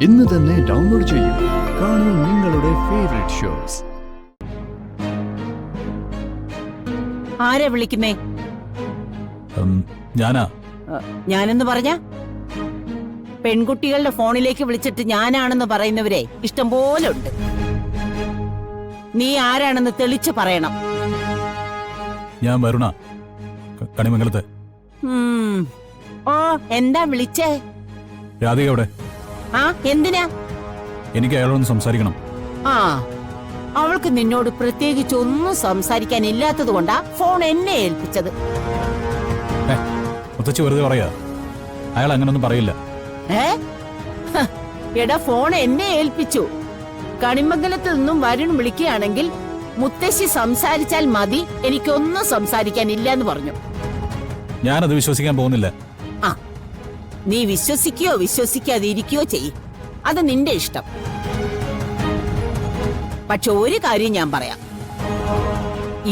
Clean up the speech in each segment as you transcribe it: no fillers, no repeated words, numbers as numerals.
ഇന്ന് തന്നെ ഡൗൺലോഡ് ചെയ്യൂ. കാണൂ നിങ്ങളുടെ ഫേവറേറ്റ് ഷോസ്. ആരാ വിളിക്കുന്നേ? ഞാനാ. ഞാനെന്ന് പറഞ്ഞ പെൺകുട്ടികളുടെ ഫോണിലേക്ക് വിളിച്ചിട്ട് ഞാനാണെന്ന് പറയുന്നവരെ ഇഷ്ടം പോലെ ഉണ്ട്. നീ ആരാണെന്ന് തെളിച്ചു പറയണം. ഞാൻ വരുണ, കണിമംഗലത്തെ. ഓ, എന്താ വിളിച്ചേ? രാധിക എവിടെ? ആ, എന്തിനാ? എനിക്ക് അയാളോടൊന്ന് സംസാരിക്കണം. ആ, അവൾക്ക് നിന്നോട് പ്രത്യേകിച്ച് ഒന്നും സംസാരിക്കാനില്ലാത്തത് കൊണ്ടാ ഫോൺ എന്നെ ഏൽപ്പിച്ചത്. മുത്തച്ഛി വെറുതെ പറയാ, അയാൾ അങ്ങനൊന്നും പറയില്ല. എടാ, ഫോൺ എന്നെ ഏൽപ്പിച്ചു. കണിമംഗലത്ത് നിന്നും വരുൺ വിളിക്കുകയാണെങ്കിൽ മുത്തശ്ശി സംസാരിച്ചാൽ മതി, എനിക്കൊന്നും സംസാരിക്കാനില്ല എന്ന് പറഞ്ഞു. ഞാനത് വിശ്വസിക്കാൻ പോകുന്നില്ല. ആ, നീ വിശ്വസിക്കുകയോ വിശ്വസിക്കാതിരിക്കുകയോ ചെയ്യ്, അത് നിന്റെ ഇഷ്ടം. പക്ഷെ ഒരു കാര്യം ഞാൻ പറയാം,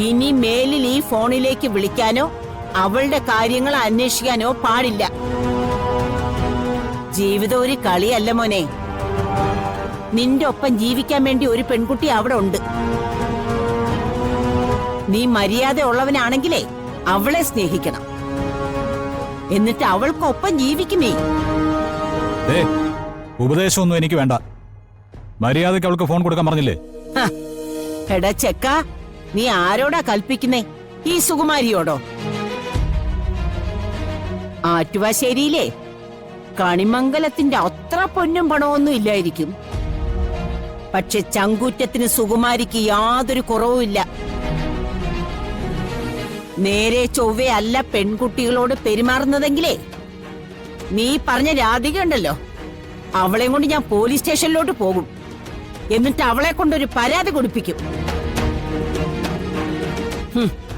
ഇനി മേലിൽ ഈ ഫോണിലേക്ക് വിളിക്കാനോ അവളുടെ കാര്യങ്ങൾ അന്വേഷിക്കാനോ പാടില്ല. ജീവിതം ഒരു കളിയല്ല മോനെ. നിന്റെ ഒപ്പം ജീവിക്കാൻ വേണ്ടി ഒരു പെൺകുട്ടി അവിടെ ഉണ്ട്. നീ മര്യാദ ഉള്ളവനാണെങ്കിലേ അവളെ സ്നേഹിക്കണം, എന്നിട്ട് അവൾക്കൊപ്പം ജീവിക്കുന്നേ. ഉപദേശമൊന്നും എനിക്ക് വേണ്ട. മര്യാദയ്ക്ക് അവൾക്ക് ഫോൺ കൊടുക്കാൻ പറഞ്ഞില്ലേ? എടാ ചെക്ക, നീ ആരോടാ കൽപ്പിക്കുന്നേ? ഈ സുകുമാരിയോടോ? ആറ്റുവാശ്ശേരിയിലെ കണിമംഗലത്തിന്റെ അത്ര പൊന്നും പണമൊന്നും ഇല്ലായിരിക്കും, പക്ഷെ ചങ്കൂറ്റത്തിന് സുകുമാരിക്ക് യാതൊരു കുറവുമില്ല. നേരെ ചൊവ്വേ അല്ല പെൺകുട്ടികളോട് പെരുമാറുന്നതെങ്കിലേ നീ പറഞ്ഞ രാധിക ഉണ്ടല്ലോ, അവളെ കൊണ്ട് ഞാൻ പോലീസ് സ്റ്റേഷനിലോട്ട് പോകും. എന്നിട്ട് അവളെ കൊണ്ടൊരു പരാതി കൊടുപ്പിക്കും.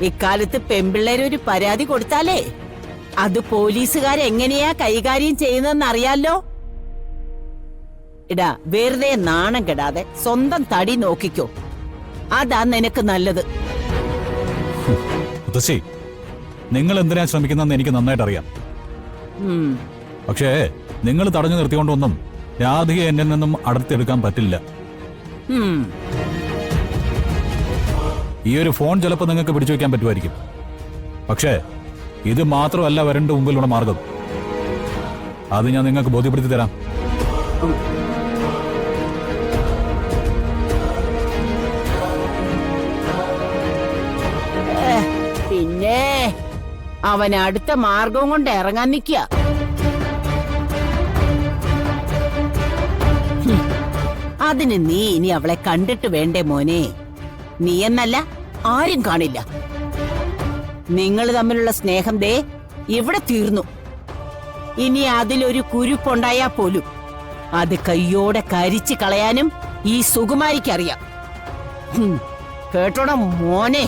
ഇക്കാലത്ത് പെൺപിള്ളേരൊരു പരാതി കൊടുത്താലേ അത് പോലീസുകാരെങ്ങനെയാ കൈകാര്യം ചെയ്യുന്നതെന്ന് അറിയാലോ. ഇടാ, വെറുതെ നാണം കെടാതെ സ്വന്തം തടി നോക്കിക്കോ, അതാ നിനക്ക് നല്ലത്. മുത്തശ്ശി, നിങ്ങൾ എന്തിനാ ശ്രമിക്കുന്നതെന്ന് എനിക്ക് നന്നായിട്ട് അറിയാം. പക്ഷേ നിങ്ങൾ തടഞ്ഞു നിർത്തിക്കൊണ്ടൊന്നും രാധിക എന്നിൽ നിന്നും അടർത്തിയെടുക്കാൻ പറ്റില്ല. ഈ ഒരു ഫോൺ ചിലപ്പോൾ നിങ്ങൾക്ക് പിടിച്ചു വയ്ക്കാൻ പറ്റുമായിരിക്കും, പക്ഷേ ഇത് മാത്രമല്ല വരണ്ട മുമ്പിലുള്ള മാർഗം. അത് ഞാൻ നിങ്ങൾക്ക് ബോധ്യപ്പെടുത്തി തരാം. പിന്നെ അവൻ അടുത്ത മാർഗവും കൊണ്ട് ഇറങ്ങാൻ നിൽക്കുക. അതിന് നീ ഇനി അവളെ കണ്ടിട്ട് വേണ്ടേ മോനെ? നീ എന്നല്ല, ആരും കാണില്ല. നിങ്ങൾ തമ്മിലുള്ള സ്നേഹം ദേ ഇവിടെ തീർന്നു. ഇനി അതിലൊരു കുരുപ്പുണ്ടായാ പോലും അത് കയ്യോടെ കരിച്ചു കളയാനും ഈ സുകുമാരിക്കറിയാം. കേട്ടോടാ മോനെ.